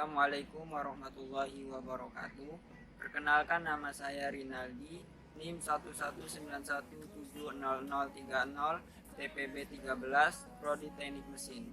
Assalamualaikum warahmatullahi wabarakatuh. Perkenalkan, nama saya Rinaldi, NIM 119170030, TPB 13, Prodi Teknik Mesin.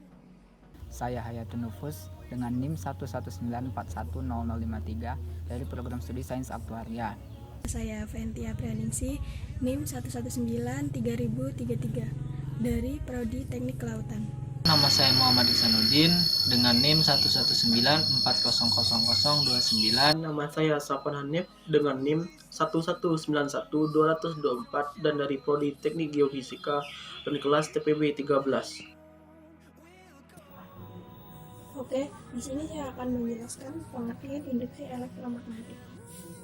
Saya Hayatun Nufus dengan NIM 119410053 dari Program Studi Sains Aktuaria. Saya Ventia Prianingsih, NIM 1193033 dari Prodi Teknik Kelautan. Nama saya Muhammad Ihsanuddin dengan NIM 119400029. Nama saya Safwan Hanif dengan NIM 1191224 dan dari Prodi Teknik Geofisika dan kelas TPB 13. Oke, di sini saya akan menjelaskan pengertian induksi elektromagnetik.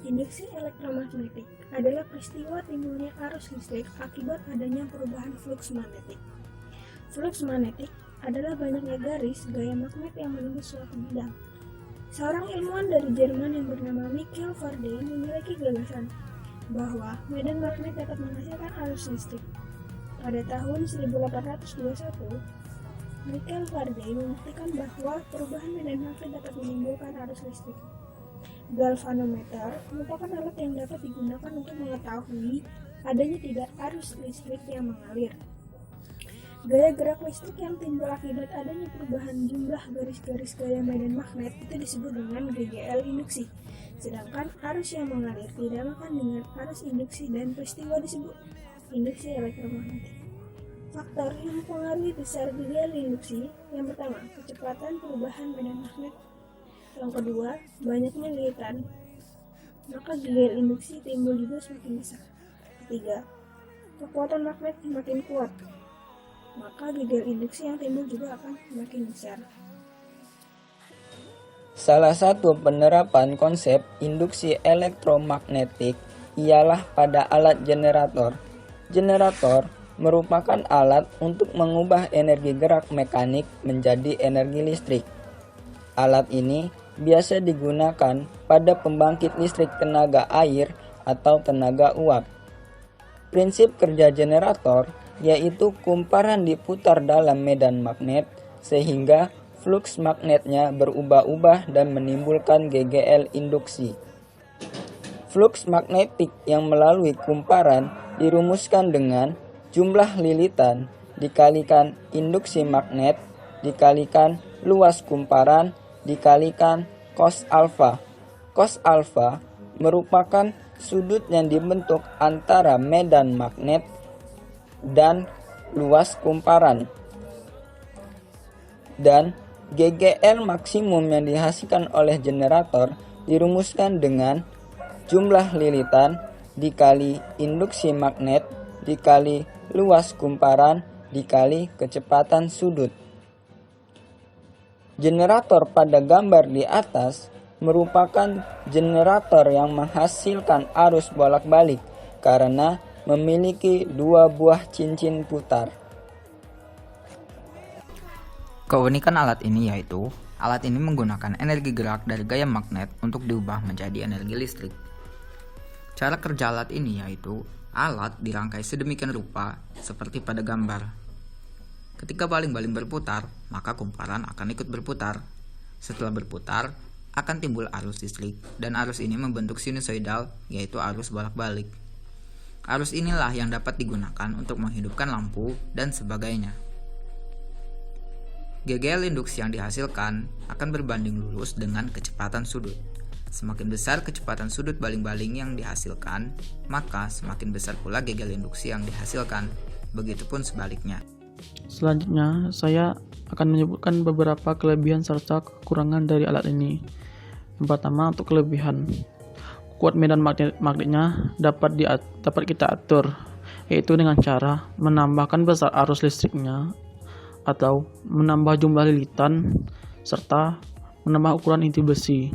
Induksi elektromagnetik adalah peristiwa timbulnya arus listrik akibat adanya perubahan fluks magnetik. Fluks magnetik adalah banyaknya garis gaya magnet yang menembus suatu bidang. Seorang ilmuwan dari Jerman yang bernama Michael Faraday memiliki gagasan bahwa medan magnet dapat menghasilkan arus listrik. Pada tahun 1821, Michael Faraday membuktikan bahwa perubahan medan magnet dapat menimbulkan arus listrik. Galvanometer merupakan alat yang dapat digunakan untuk mengetahui adanya tidak arus listrik yang mengalir. Gaya gerak listrik yang timbul akibat adanya perubahan jumlah garis-garis gaya medan magnet itu disebut dengan GGL induksi. Sedangkan arus yang mengalir dinamakan dengan arus induksi dan peristiwa disebut induksi elektromagnetik. Faktor yang mempengaruhi besar GGL induksi: yang pertama, kecepatan perubahan medan magnet. Yang kedua, banyaknya lilitan, maka GGL induksi timbul juga semakin besar. Ketiga, kekuatan magnet semakin kuat, maka GGL induksi yang timbul juga akan semakin besar. Salah satu penerapan konsep induksi elektromagnetik ialah pada alat generator. Generator merupakan alat untuk mengubah energi gerak mekanik menjadi energi listrik. Alat ini biasa digunakan pada pembangkit listrik tenaga air atau tenaga uap. Prinsip kerja generator yaitu kumparan diputar dalam medan magnet sehingga fluks magnetnya berubah-ubah dan menimbulkan GGL induksi. Fluks magnetik yang melalui kumparan dirumuskan dengan jumlah lilitan dikalikan induksi magnet dikalikan luas kumparan dikalikan cos alfa. Cos alfa merupakan sudut yang dibentuk antara medan magnet dan luas kumparan. Dan GGL maksimum yang dihasilkan oleh generator dirumuskan dengan jumlah lilitan dikali induksi magnet dikali luas kumparan dikali kecepatan sudut. Generator pada gambar di atas merupakan generator yang menghasilkan arus bolak-balik karena memiliki dua buah cincin putar. Keunikan alat ini yaitu alat ini menggunakan energi gerak dari gaya magnet untuk diubah menjadi energi listrik. Cara kerja alat ini yaitu alat dirangkai sedemikian rupa seperti pada gambar. Ketika baling-baling berputar, maka kumparan akan ikut berputar. Setelah berputar, akan timbul arus listrik dan arus ini membentuk sinusoidal yaitu arus bolak-balik. Arus inilah yang dapat digunakan untuk menghidupkan lampu dan sebagainya. GGL induksi yang dihasilkan akan berbanding lurus dengan kecepatan sudut. Semakin besar kecepatan sudut baling-baling yang dihasilkan, maka semakin besar pula GGL induksi yang dihasilkan. Begitupun sebaliknya. Selanjutnya, saya akan menyebutkan beberapa kelebihan serta kekurangan dari alat ini. Yang pertama, untuk kelebihan. Kuat medan magnetnya dapat kita atur, yaitu dengan cara menambahkan besar arus listriknya atau menambah jumlah lilitan serta menambah ukuran inti besi.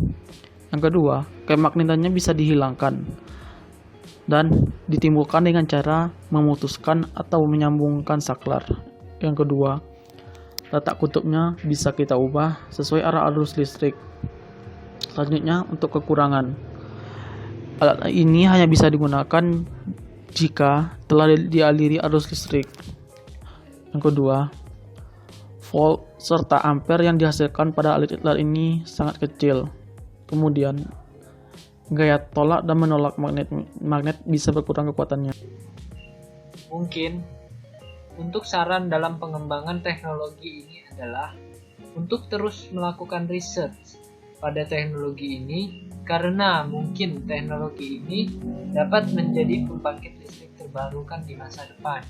Yang kedua, kemagnetannya bisa dihilangkan dan ditimbulkan dengan cara memutuskan atau menyambungkan saklar. Yang kedua, letak kutubnya bisa kita ubah sesuai arah arus listrik. Selanjutnya, untuk kekurangan. Alat ini hanya bisa digunakan jika telah dialiri arus listrik. Yang kedua, volt serta ampere yang dihasilkan pada alat ini sangat kecil. Kemudian, gaya tolak dan menolak magnet bisa berkurang kekuatannya. Mungkin untuk saran dalam pengembangan teknologi ini adalah untuk terus melakukan research pada teknologi ini, karena mungkin teknologi ini dapat menjadi pembangkit listrik terbarukan di masa depan.